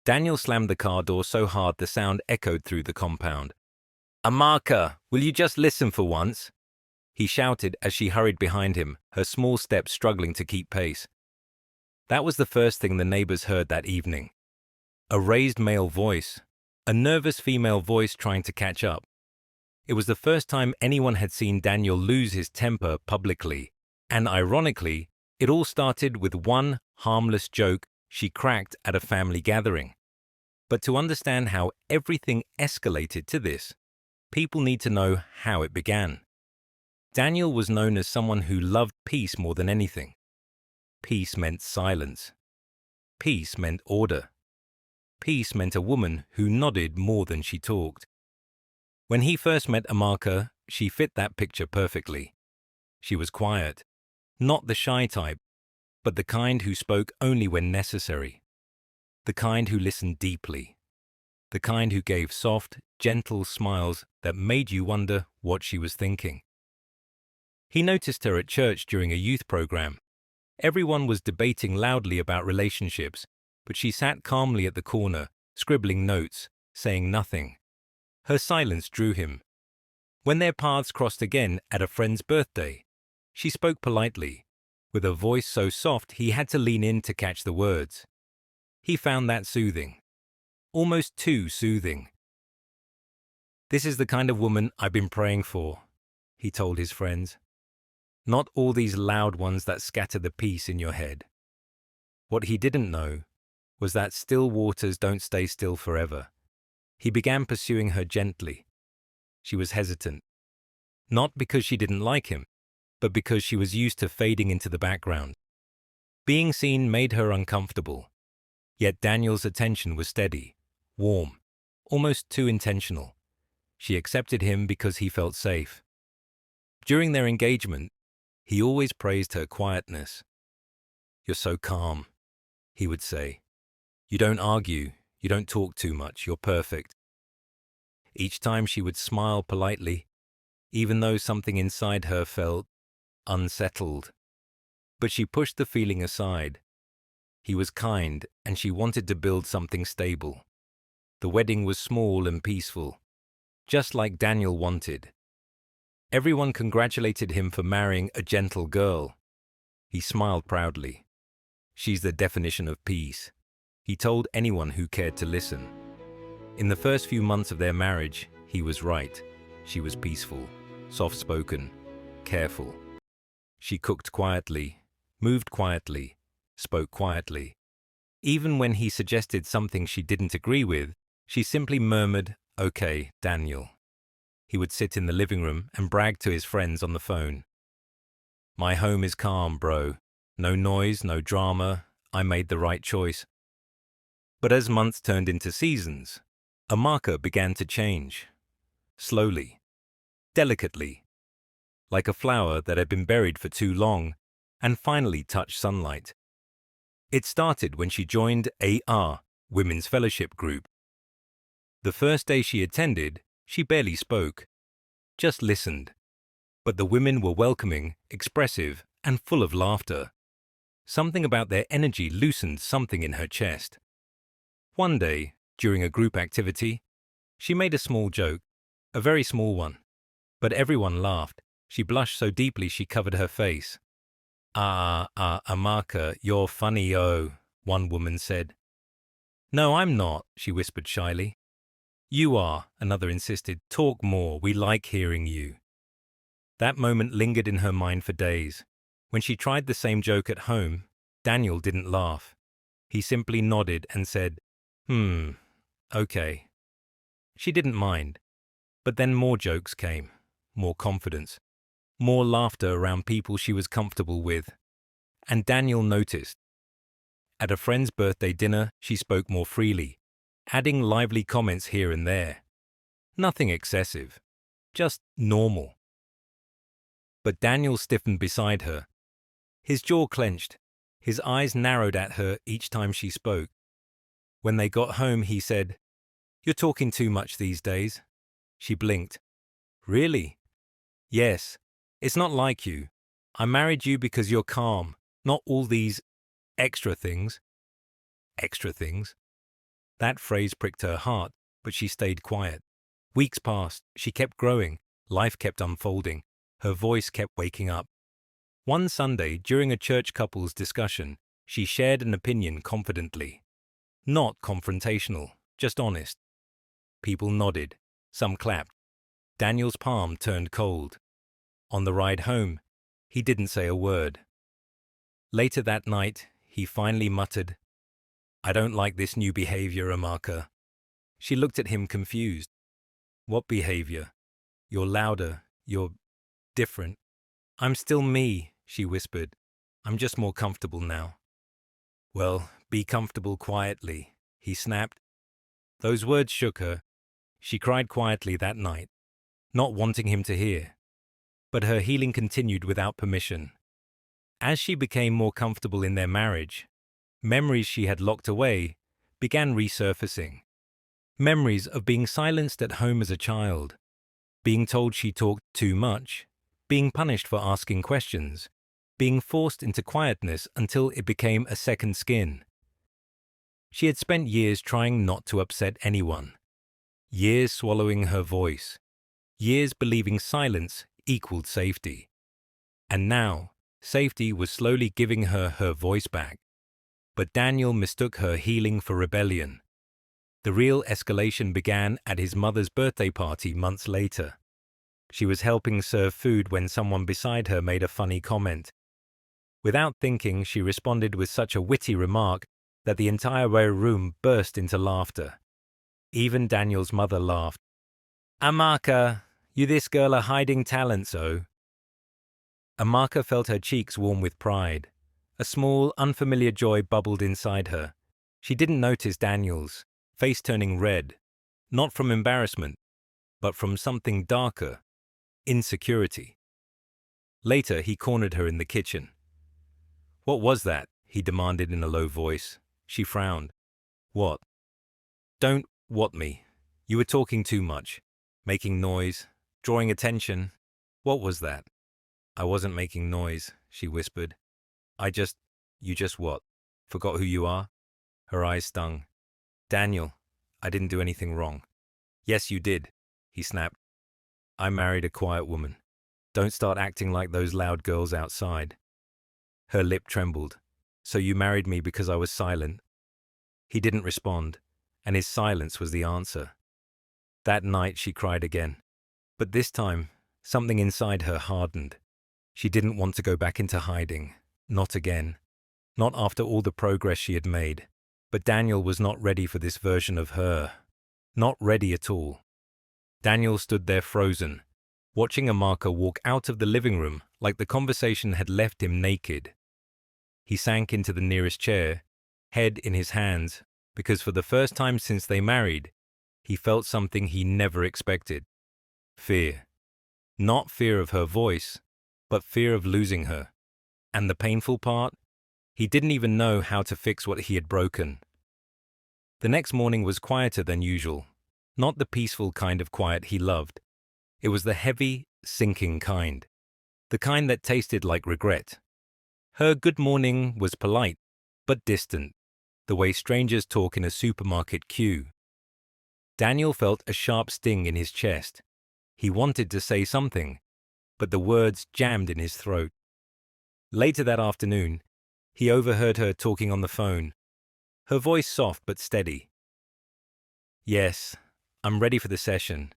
Daniel slammed the car door so hard the sound echoed through the compound. "Amaka, will you just listen for once?" he shouted as she hurried behind him, her small steps struggling to keep pace. That was the first thing the neighbors heard that evening. A raised male voice, a nervous female voice trying to catch up. It was the first time anyone had seen Daniel lose his temper publicly, and ironically, it all started with one harmless joke she cracked at a family gathering. But to understand how everything escalated to this, people need to know how it began. Daniel was known as someone who loved peace more than anything. Peace meant silence. Peace meant order. Peace meant a woman who nodded more than she talked. When he first met Amaka, she fit that picture perfectly. She was quiet, not the shy type, but the kind who spoke only when necessary. The kind who listened deeply. The kind who gave soft, gentle smiles that made you wonder what she was thinking. He noticed her at church during a youth program. Everyone was debating loudly about relationships, but she sat calmly at the corner, scribbling notes, saying nothing. Her silence drew him. When their paths crossed again at a friend's birthday, she spoke politely, with a voice so soft he had to lean in to catch the words. He found that soothing. Almost too soothing. "This is the kind of woman I've been praying for," he told his friends. "Not all these loud ones that scatter the peace in your head." What he didn't know was that still waters don't stay still forever. He began pursuing her gently. She was hesitant. Not because she didn't like him, but because she was used to fading into the background. Being seen made her uncomfortable. Yet Daniel's attention was steady, warm, almost too intentional. She accepted him because he felt safe. During their engagement, he always praised her quietness. "You're so calm," he would say. "You don't argue, you don't talk too much, you're perfect." Each time she would smile politely, even though something inside her felt unsettled. But she pushed the feeling aside. He was kind, and she wanted to build something stable. The wedding was small and peaceful, just like Daniel wanted. Everyone congratulated him for marrying a gentle girl. He smiled proudly. "She's the definition of peace," he told anyone who cared to listen. In the first few months of their marriage, he was right. She was peaceful, soft-spoken, careful. She cooked quietly, moved quietly, spoke quietly. Even when he suggested something she didn't agree with, she simply murmured, "Okay, Daniel." He would sit in the living room and brag to his friends on the phone. "My home is calm, bro. No noise, no drama. I made the right choice." But as months turned into seasons, Amaka began to change. Slowly, delicately, like a flower that had been buried for too long and finally touched sunlight. It started when she joined AR, Women's Fellowship Group. The first day she attended, she barely spoke, just listened. But the women were welcoming, expressive, and full of laughter. Something about their energy loosened something in her chest. One day, during a group activity, she made a small joke, a very small one. But everyone laughed. She blushed so deeply she covered her face. Amaka, you're funny, oh," one woman said. "No, I'm not," she whispered shyly. "You are," another insisted. "Talk more, we like hearing you." That moment lingered in her mind for days. When she tried the same joke at home, Daniel didn't laugh. He simply nodded and said, Okay. She didn't mind. But then more jokes came, more confidence, more laughter around people she was comfortable with. And Daniel noticed. At a friend's birthday dinner, she spoke more freely, adding lively comments here and there. Nothing excessive, just normal. But Daniel stiffened beside her. His jaw clenched, his eyes narrowed at her each time she spoke. When they got home, he said, "You're talking too much these days." She blinked. "Really?" "Yes. It's not like you. I married you because you're calm, not all these extra things." Extra things? That phrase pricked her heart, but she stayed quiet. Weeks passed, she kept growing, life kept unfolding, her voice kept waking up. One Sunday, during a church couple's discussion, she shared an opinion confidently. Not confrontational, just honest. People nodded, some clapped. Daniel's palm turned cold. On the ride home, he didn't say a word. Later that night, he finally muttered, "I don't like this new behavior, Amaka." She looked at him confused. "What behavior? You're louder, you're different." "I'm still me," she whispered. "I'm just more comfortable now." "Well, be comfortable quietly," he snapped. Those words shook her. She cried quietly that night, not wanting him to hear. But her healing continued without permission. As she became more comfortable in their marriage, memories she had locked away began resurfacing. Memories of being silenced at home as a child, being told she talked too much, being punished for asking questions, being forced into quietness until it became a second skin. She had spent years trying not to upset anyone, years swallowing her voice, years believing silence equaled safety. And now, safety was slowly giving her her voice back. But Daniel mistook her healing for rebellion. The real escalation began at his mother's birthday party months later. She was helping serve food when someone beside her made a funny comment. Without thinking, she responded with such a witty remark that the entire room burst into laughter. Even Daniel's mother laughed. "Amaka, you this girl are hiding talents, oh." Amaka felt her cheeks warm with pride. A small, unfamiliar joy bubbled inside her. She didn't notice Daniel's face turning red, not from embarrassment, but from something darker, insecurity. Later, he cornered her in the kitchen. "What was that?" he demanded in a low voice. She frowned. "What?" "Don't what me. You were talking too much, making noise, drawing attention. What was that?" "I wasn't making noise," she whispered. You just what? Forgot who you are?" Her eyes stung. "Daniel, I didn't do anything wrong." "Yes, you did," he snapped. "I married a quiet woman. Don't start acting like those loud girls outside." Her lip trembled. "So you married me because I was silent?" He didn't respond, and his silence was the answer. That night she cried again. But this time, something inside her hardened. She didn't want to go back into hiding. Not again. Not after all the progress she had made. But Daniel was not ready for this version of her. Not ready at all. Daniel stood there frozen, watching Amaka walk out of the living room like the conversation had left him naked. He sank into the nearest chair, head in his hands, because for the first time since they married, he felt something he never expected. Fear. Not fear of her voice, but fear of losing her. And the painful part? He didn't even know how to fix what he had broken. The next morning was quieter than usual. Not the peaceful kind of quiet he loved. It was the heavy, sinking kind. The kind that tasted like regret. Her good morning was polite, but distant, the way strangers talk in a supermarket queue. Daniel felt a sharp sting in his chest. He wanted to say something, but the words jammed in his throat. Later that afternoon, he overheard her talking on the phone, her voice soft but steady. "Yes, I'm ready for the session.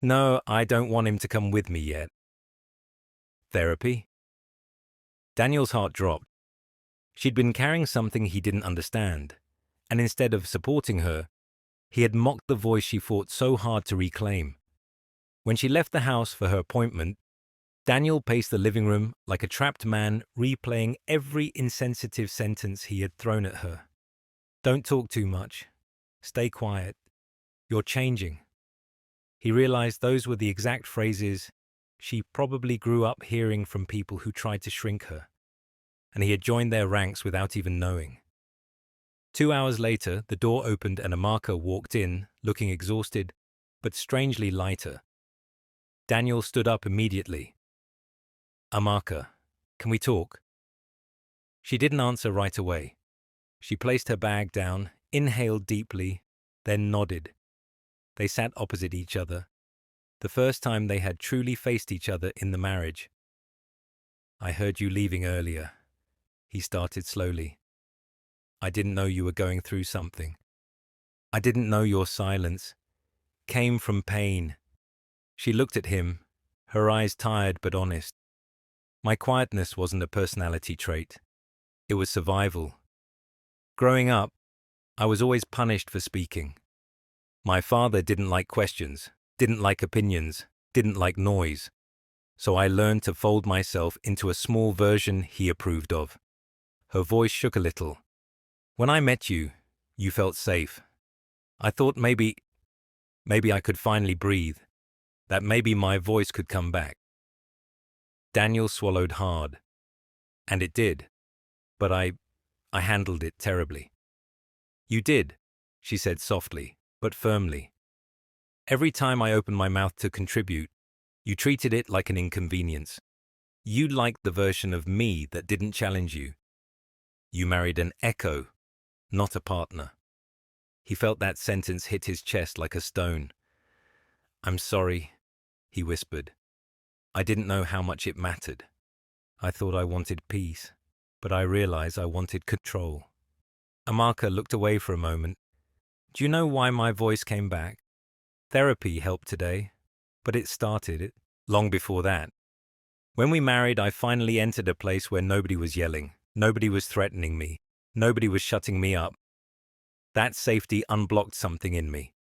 No, I don't want him to come with me yet." "Therapy?" Daniel's heart dropped. She'd been carrying something he didn't understand, and instead of supporting her, he had mocked the voice she fought so hard to reclaim. When she left the house for her appointment, Daniel paced the living room like a trapped man replaying every insensitive sentence he had thrown at her. "Don't talk too much. Stay quiet. You're changing." He realized those were the exact phrases she probably grew up hearing from people who tried to shrink her, and he had joined their ranks without even knowing. 2 hours later, the door opened and Amaka walked in, looking exhausted, but strangely lighter. Daniel stood up immediately. "Amaka, can we talk?" She didn't answer right away. She placed her bag down, inhaled deeply, then nodded. They sat opposite each other, the first time they had truly faced each other in the marriage. "I heard you leaving earlier," he started slowly. "I didn't know you were going through something. I didn't know your silence came from pain." She looked at him, her eyes tired but honest. "My quietness wasn't a personality trait. It was survival. Growing up, I was always punished for speaking. My father didn't like questions, didn't like opinions, didn't like noise. So I learned to fold myself into a small version he approved of." Her voice shook a little. "When I met you, you felt safe. I thought maybe I could finally breathe, that maybe my voice could come back." Daniel swallowed hard. "And it did. But I handled it terribly." "You did," she said softly, but firmly. "Every time I opened my mouth to contribute, you treated it like an inconvenience. You liked the version of me that didn't challenge you. You married an echo, not a partner." He felt that sentence hit his chest like a stone. "I'm sorry," he whispered. "I didn't know how much it mattered. I thought I wanted peace, but I realized I wanted control." Amaka looked away for a moment. "Do you know why my voice came back? Therapy helped today, but it started long before that. When we married, I finally entered a place where nobody was yelling, nobody was threatening me, nobody was shutting me up. That safety unblocked something in me.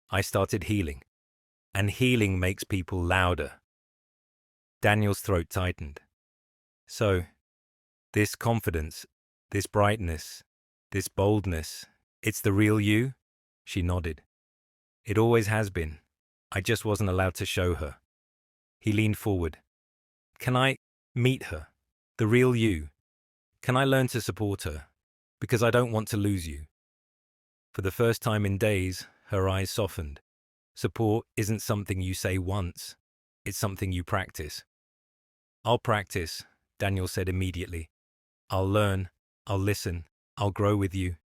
I started healing. And healing makes people louder." Daniel's throat tightened. "So, this confidence, this brightness, this boldness, it's the real you?" She nodded. "It always has been. I just wasn't allowed to show her." He leaned forward. "Can I meet her? The real you? Can I learn to support her? Because I don't want to lose you." For the first time in days, her eyes softened. Support isn't something you say once. It's something you practice. "I'll practice," Daniel said immediately. "I'll learn, I'll listen, I'll grow with you."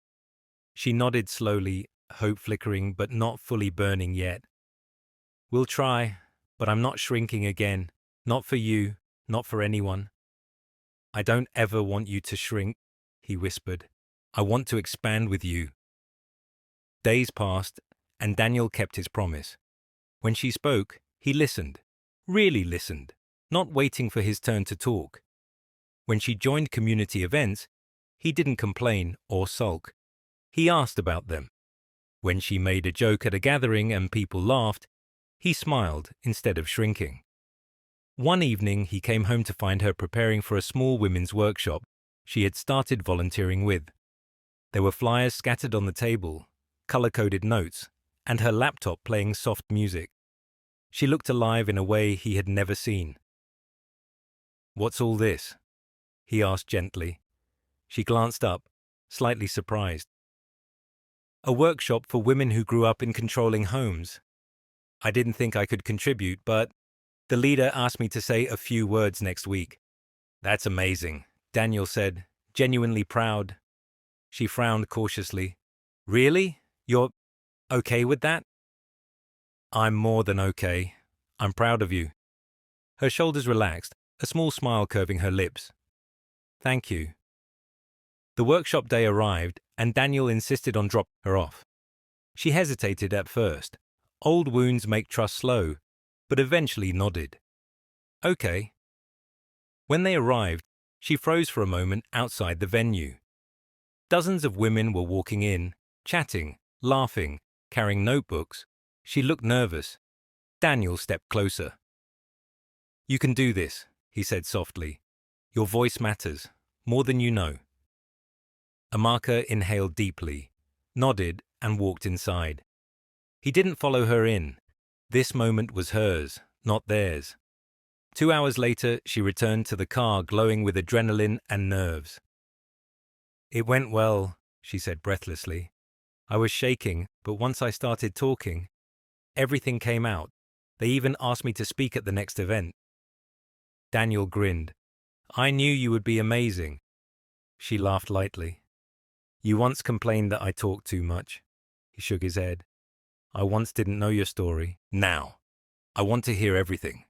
She nodded slowly, hope flickering but not fully burning yet. "We'll try, but I'm not shrinking again. Not for you, not for anyone." "I don't ever want you to shrink," he whispered. "I want to expand with you." Days passed, and Daniel kept his promise. When she spoke, he listened, really listened, not waiting for his turn to talk. When she joined community events, he didn't complain or sulk. He asked about them. When she made a joke at a gathering and people laughed, he smiled instead of shrinking. One evening, he came home to find her preparing for a small women's workshop she had started volunteering with. There were flyers scattered on the table, color-coded notes, and her laptop playing soft music. She looked alive in a way he had never seen. "What's all this?" he asked gently. She glanced up, slightly surprised. "A workshop for women who grew up in controlling homes. I didn't think I could contribute, but the leader asked me to say a few words next week." "That's amazing," Daniel said, genuinely proud. She frowned cautiously. "Really? You're okay with that?" "I'm more than okay. I'm proud of you." Her shoulders relaxed, a small smile curving her lips. "Thank you." The workshop day arrived, and Daniel insisted on dropping her off. She hesitated at first. Old wounds make trust slow, but eventually nodded. "Okay." When they arrived, she froze for a moment outside the venue. Dozens of women were walking in, chatting, laughing, carrying notebooks. She looked nervous. Daniel stepped closer. "You can do this," he said softly. "Your voice matters, more than you know." Amaka inhaled deeply, nodded, and walked inside. He didn't follow her in. This moment was hers, not theirs. 2 hours later, she returned to the car glowing with adrenaline and nerves. "It went well," she said breathlessly. "I was shaking, but once I started talking, everything came out. They even asked me to speak at the next event." Daniel grinned. "I knew you would be amazing." She laughed lightly. You once complained that I talk too much. He shook his head. I once didn't know your story. Now, I want to hear everything.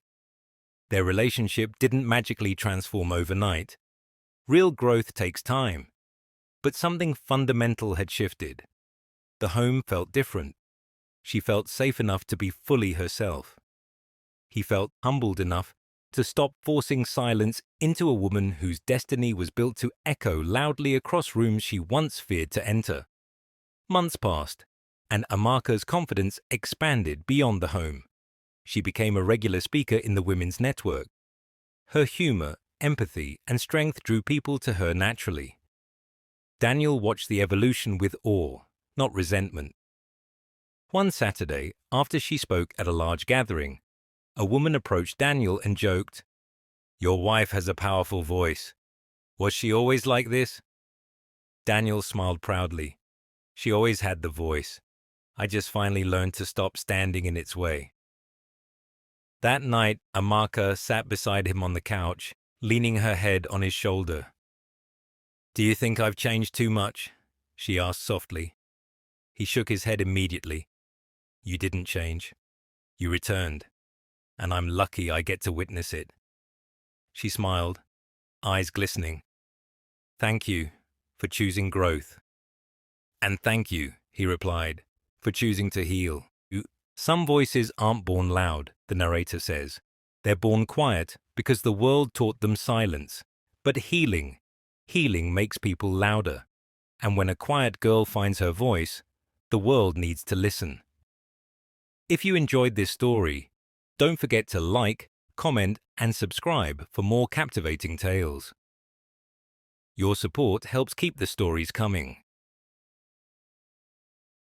Their relationship didn't magically transform overnight. Real growth takes time. But something fundamental had shifted. The home felt different. She felt safe enough to be fully herself. He felt humbled enough to stop forcing silence into a woman whose destiny was built to echo loudly across rooms she once feared to enter. Months passed, and Amaka's confidence expanded beyond the home. She became a regular speaker in the women's network. Her humor, empathy, and strength drew people to her naturally. Daniel watched the evolution with awe, not resentment. One Saturday, after she spoke at a large gathering, a woman approached Daniel and joked, "Your wife has a powerful voice. Was she always like this?" Daniel smiled proudly. "She always had the voice. I just finally learned to stop standing in its way." That night, Amaka sat beside him on the couch, leaning her head on his shoulder. "Do you think I've changed too much?" she asked softly. He shook his head immediately. "You didn't change. You returned. And I'm lucky I get to witness it." She smiled, eyes glistening. "Thank you for choosing growth." "And thank you," he replied, "for choosing to heal." Some voices aren't born loud, the narrator says. They're born quiet because the world taught them silence. But healing makes people louder. And when a quiet girl finds her voice, the world needs to listen. If you enjoyed this story, don't forget to like, comment, and subscribe for more captivating tales. Your support helps keep the stories coming.